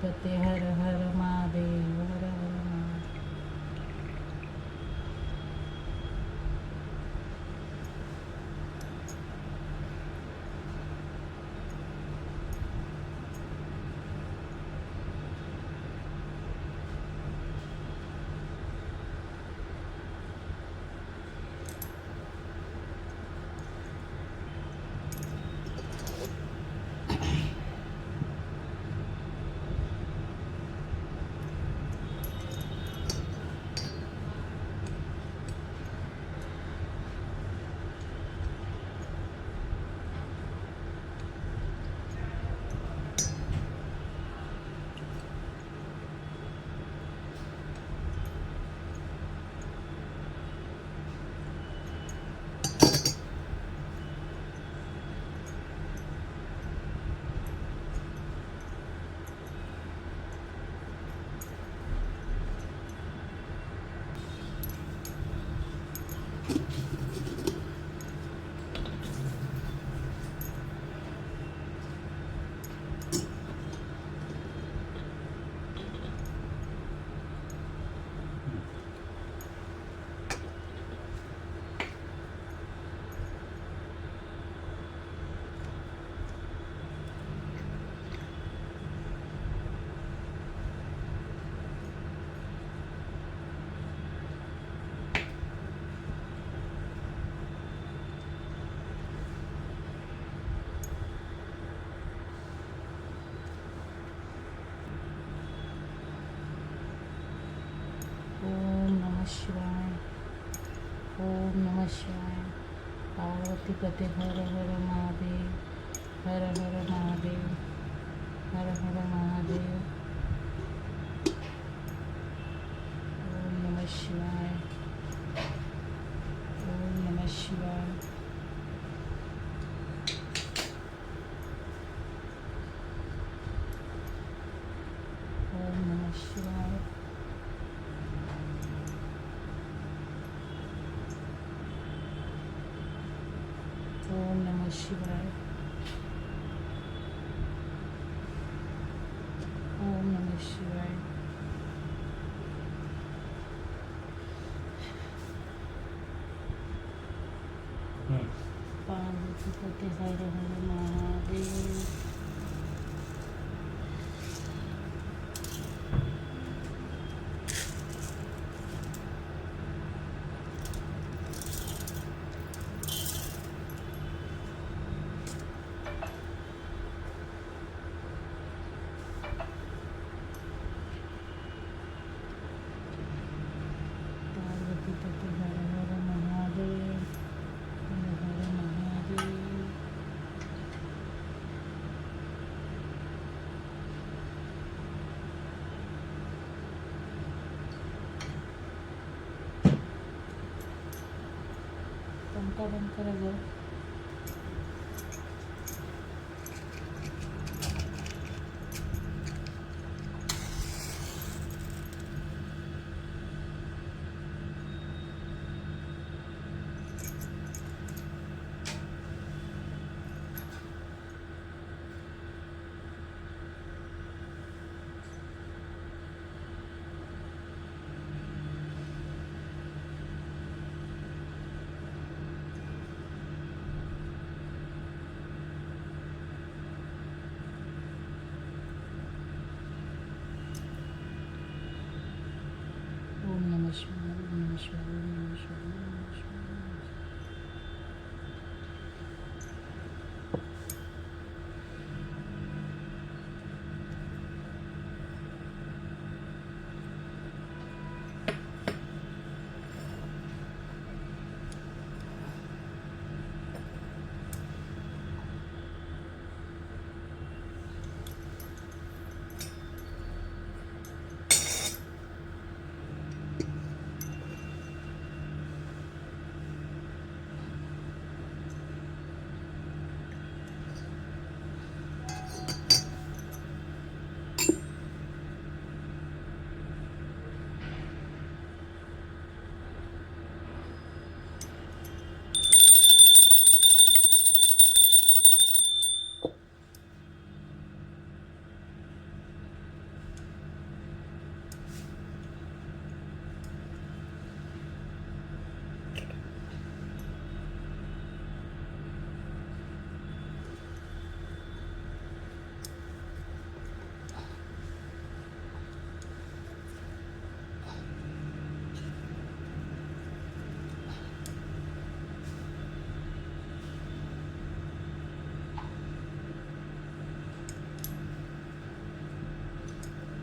पार्वतीपते हर हर महादेव हर हर महादेव. ओम नमः शिवाय. ओम नमः शिवाय. पार्वतीपते हर हर महादेव हर हर महादेव हर हर महादेव. ओम नमः शिवाय. ओम नमः शिवाय. ओम नमः शिवाय. ओम नमः शिवाय. ओम नमः शिवाय. पार्वतीपते हर हर महादेव. पार्वतीपते हर हर महादेव हर हर महादेव. पंखा बंद करा गं.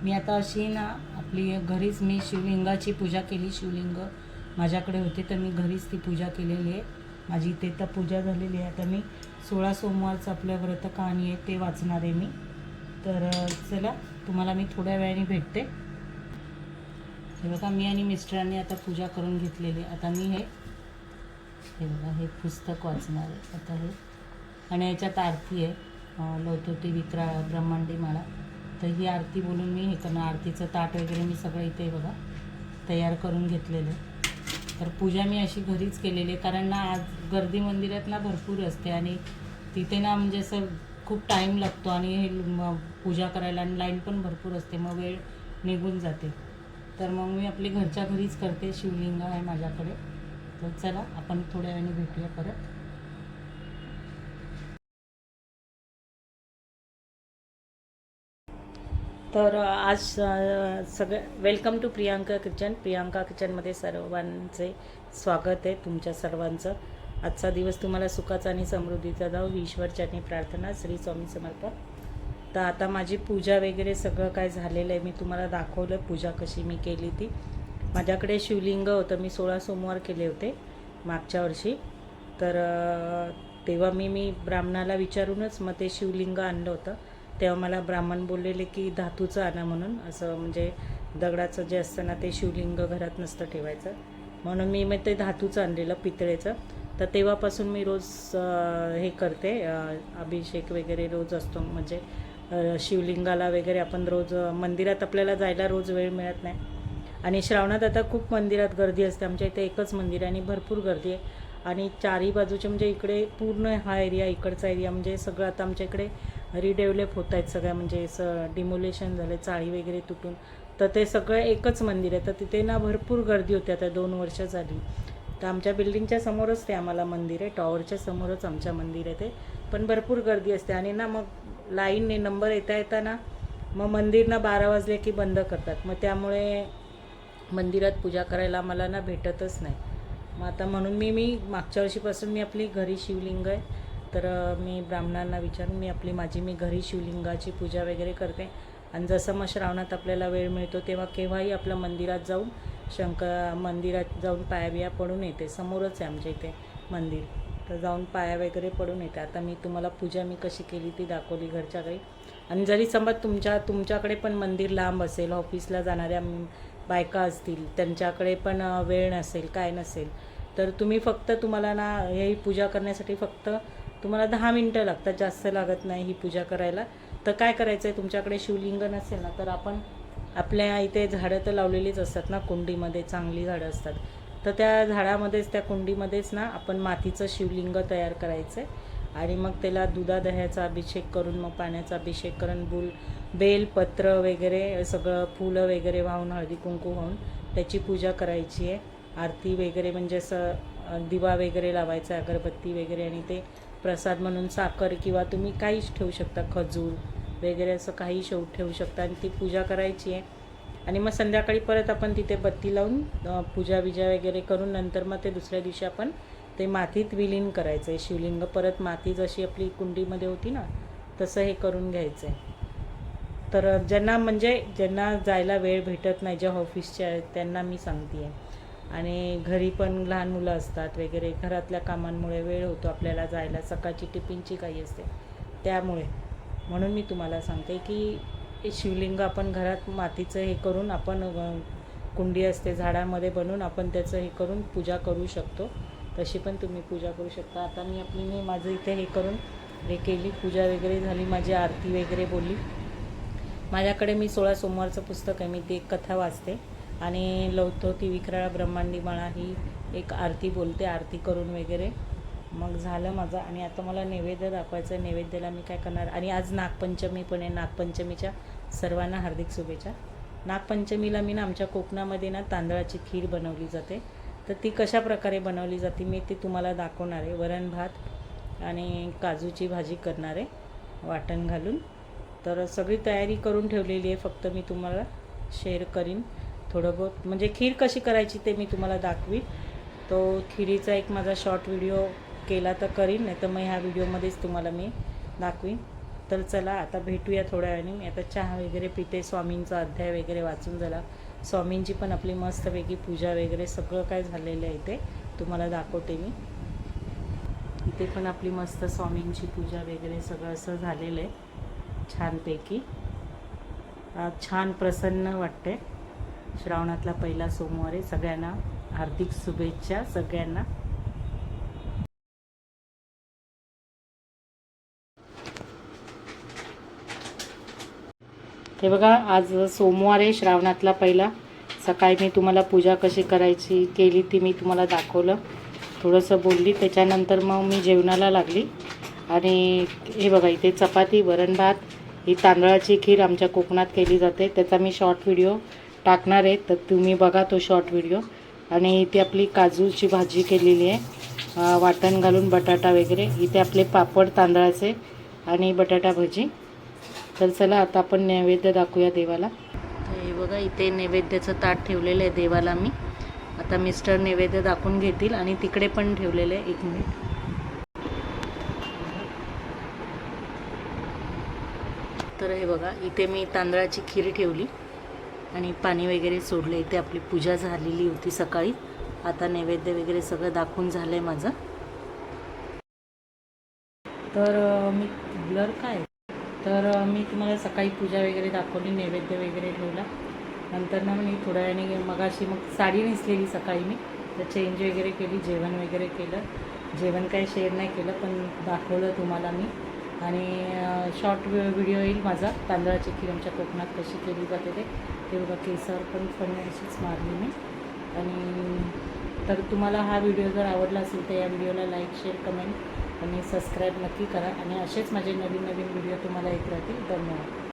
मी आता अशी ना आपली घरीच मी शिवलिंगाची पूजा केली. शिवलिंग माझ्याकडे होते तर मी घरीच ती पूजा केलेली आहे. माझी इथे तर पूजा झालेली आहे. आता मी 16 सोमवारचं आपलं व्रत कहाणी आहे ते वाचणार आहे मी. तर चला तुम्हाला मी थोड्या वेळाने भेटते. हे बघा मी आणि मिस्टरांनी आता पूजा करून घेतलेली. आता मी हे बघा हे पुस्तक वाचणार आहे आता हे. आणि याच्यात आरती आहे, लवतोती विक्रा ब्रह्मांडी माळा. तर ही आरती बोलून मी हे करणार. आरतीचं ताट वगैरे मी सगळं इथे बघा तयार करून घेतलेलं आहे. तर पूजा मी अशी घरीच केलेली आहे, कारण ना आज गर्दी मंदिरात ना भरपूर असते आणि तिथे ना म्हणजे असं खूप टाईम लागतो आणि हे पूजा करायला आणि लाईन पण भरपूर असते, मग वेळ निघून जाते. तर मग मी आपली घरच्या घरीच करते. शिवलिंग आहे माझ्याकडे. तर चला आपण थोड्या वेळाने भेटूया परत. तर आज welcome to Priyanka kitchen. Priyanka किचनमध्ये सर्वांचे स्वागत आहे, तुमच्या सर्वांचं. आजचा दिवस तुम्हाला सुखाचा आणि समृद्धीचा जाऊ ही ईश्वरचरणी प्रार्थना. श्री स्वामी समर्थ. तर आता माझी पूजा वगैरे सगळं काय झालेलं आहे, मी तुम्हाला दाखवलं पूजा कशी मी केली ती. माझ्याकडे शिवलिंग होतं, मी 16 सोमवार केले होते मागच्या वर्षी. तर तेव्हा मी ब्राह्मणाला विचारूनच मग ते शिवलिंग आणलं होतं. तेव्हा मला ब्राह्मण बोललेले की धातूचं आणा म्हणून, असं म्हणजे दगडाचं जे असतं ना ते शिवलिंग घरात नसतं ठेवायचं, म्हणून मी मग ते धातूचं आणलेलं पितळेचं. तर तेव्हापासून मी रोज हे करते, अभिषेक वगैरे रोज असतो. म्हणजे शिवलिंगाला वगैरे आपण रोज मंदिरात आपल्याला जायला रोज वेळ मिळत नाही. आणि श्रावणात आता खूप मंदिरात गर्दी असते. आमच्या इथे एकच मंदिर आहे आणि भरपूर गर्दी आहे. आणि चारही बाजूचे म्हणजे इकडे पूर्ण हा एरिया, इकडचा एरिया म्हणजे सगळं आता आमच्या इकडे रिडेव्हलप होत आहेत सगळ्या, म्हणजे असं डिमोलेशन झालं, चाळी वगैरे तुटून. तर ते सगळं एकच मंदिर आहे. तर तिथे ना भरपूर गर्दी होती. आता 2 वर्ष झाली. तर आमच्या बिल्डिंगच्या समोरच ते आम्हाला मंदिर आहे, टॉवरच्या समोरच आमच्या मंदिर आहे ते. पण भरपूर गर्दी असते आणि ना मग लाईनने नंबर येता ना मग मंदिर ना 12 वाजले की बंद करतात. मग त्यामुळे मंदिरात पूजा करायला मला ना भेटतच नाही. मग आता म्हणून मी मागच्या वर्षीपासून मी आपली घरी शिवलिंग आहे, तर मी ब्राह्मणांना विचारून मी घरी शिवलिंगाची पूजा वगैरे करते. आणि जसं मग श्रावणात आपल्याला वेळ मिळतो तेव्हा केव्हाही आपलं मंदिरात जाऊन मंदिरात जाऊन पाया बिया पडून येते. समोरच आहे आमच्या इथे मंदिर, तर जाऊन पाया वगैरे पडून येते. आता मी तुम्हाला पूजा मी कशी केली ती दाखवली घरच्या घरी. आणि जरी समज तुमच्याकडे पण मंदिर लांब असेल, ऑफिसला जाणाऱ्या बायका असतील, त्यांच्याकडे पण वेळ नसेल, काय नसेल, तर तुम्हाला ना ही पूजा करण्यासाठी फक्त तुम्हाला 10 मिनटं लागतात, जास्त लागत नाही ही पूजा करायला. तर काय करायचं आहे, तुमच्याकडे शिवलिंग नसेल ना तर आपण आपल्या इथे झाडं तर लावलेलीच असतात ना, कुंडीमध्ये चांगली झाडं असतात. तर त्या झाडामध्येच, त्या कुंडीमध्येच ना आपण मातीचं शिवलिंग तयार करायचं आहे. आणि मग त्याला दह्याचा अभिषेक करून, मग पाण्याचा अभिषेक करून, बेलपत्र वगैरे सगळं फुलं वगैरे वाहून, हळदी कुंकू वाहून त्याची पूजा करायची आहे. आरती वगैरे म्हणजे असं दिवा वगैरे लावायचा, अगरबत्ती वगैरे. आणि ते प्रसाद म्हणून साखर किंवा तुम्ही काहीच ठेवू शकता, खजूर वगैरे असं काही ठेवू शकता. आणि ती पूजा करायची आहे. आणि मग संध्याकाळी परत आपण तिथे बत्ती लावून पूजा वगैरे करून नंतर मग ते दुसऱ्या दिवशी आपण ते मातीत विलीन करायचं आहे शिवलिंग. परत माती जशी आपली कुंडीमध्ये होती ना तसं हे करून घ्यायचं आहे. तर ज्यांना जायला वेळ भेटत नाही, ज्या ऑफिसच्या आहेत त्यांना मी सांगते आहे. आणि घरी पण लहान मुलं असतात वगैरे, घरातल्या कामांमुळे वेळ होतो आपल्याला जायला, सकाळची टिफिनची काही असते त्यामुळे. म्हणून मी तुम्हाला सांगते की शिवलिंग आपण घरात मातीचं हे करून, आपण कुंडी असते झाडामध्ये बनवून आपण त्याचं हे करून पूजा करू शकतो. तशी पण तुम्ही पूजा करू शकता. आता मी माझं इथे हे करून हे केली, पूजा वगैरे झाली, माझी आरती वगैरे बोलली. माझ्याकडे मी 16 सोमवारचं पुस्तक आहे, मी ते कथा वाचते आणि लवतोती विक्राळा ब्रह्मांडी माळा ही एक आरती बोलते. आरती करून वगैरे मग झालं माझं. आणि आता मला नैवेद्य दाखवायचं आहे. नैवेद्याला मी काय करणार, आणि आज नागपंचमी पण आहे. नागपंचमीच्या सर्वांना हार्दिक शुभेच्छा. नागपंचमीला मी ना आमच्या कोकणामध्ये ना तांदळाची खीर बनवली जाते. तर ती कशा प्रकारे बनवली जाते मी ती तुम्हाला दाखवणार आहे. वरण भात आणि काजूची भाजी करणार आहे वाटण घालून. तर सगळी तयारी करून ठेवलेली आहे, फक्त मी तुम्हाला शेअर करीन थोडं बहुत. म्हणजे खीर कशी करायची ते मी तुम्हाला दाखवीन. तो खिरीचा एक माझा शॉर्ट व्हिडिओ केला तर करीन, नाही तर मग ह्या व्हिडिओमध्येच तुम्हाला मी दाखवीन. तर चला आता भेटूया थोड्या वेळाने. मी आता चहा वगैरे पिते, स्वामींचा अध्याय वगैरे वाचून झाला. स्वामींची पण आपली मस्तपैकी पूजा वगैरे सगळं काय झालेलं आहे ते तुम्हाला दाखवते मी. इथे पण आपली मस्त स्वामींची पूजा वगैरे सगळं असं झालेलं आहे छानपैकी. छान प्रसन्न वाटते. श्रावणातला पहिला सोमवार आहे. सगळ्यांना हार्दिक शुभेच्छा सगळ्यांना. हे बघा, आज सोमवार आहे, श्रावणातला पहिला. सकाळी मी तुम्हाला पूजा कशी करायची केली ती मी तुम्हाला दाखवलं, थोडंसं बोलली. त्याच्यानंतर मग मी जेवणाला लागली. आणि हे बघा, इथे चपाती, वरण भात, ही तांदळाची खीर आमच्या कोकणात केली जाते. त्याचा मी शॉर्ट व्हिडिओ टाकणार आहे, तर तुम्ही बघा तो शॉर्ट व्हिडिओ. आणि इथे आपली काजूची भाजी केलेली आहे, वाटण घालून बटाटा वगैरे. इथे आपले पापड तांदळाचे आणि बटाटा भजी. तर चला आता आपण नैवेद्य दाखवूया देवाला. हे बघा, इथे नैवेद्याचं ताट ठेवलेलं आहे देवाला मी. आता मिस्टर नैवेद्य दाखवून घेतील. आणि तिकडे पण ठेवलेलं आहे, 1 मिनिट. तर हे बघा, इथे मी तांदळाची खीर ठेवली आणि पाणी वगैरे सोडले. इथे आपली पूजा झालेली होती सकाळी. आता नैवेद्य वगैरे सगळं दाखवून झालं आहे माझं. तर मी ब्लर काय तर मी तुम्हाला सकाळी पूजा वगैरे दाखवली, नैवेद्य वगैरे ठेवला. नंतर ना मी थोड्या वेळाने मगाशी मग साडी नेसलेली सकाळी मी, तर चेंज वगैरे केली, जेवण वगैरे केलं. जेवण काही शेअर नाही केलं पण दाखवलं तुम्हाला मी. आणि शॉर्ट व्हिडिओ येईल माझा, तांदळाची खीर आमच्या कोकणात कशी केली जाते ते बघा. केसावर पण अशीच मारली मी. आणि तर तुम्हाला हा व्हिडिओ जर आवडला असेल तर या व्हिडिओला लाईक, शेअर, कमेंट आणि सबस्क्राईब नक्की करा. आणि असेच माझे नवीन नवीन व्हिडिओ तुम्हाला येत राहतील. धन्यवाद.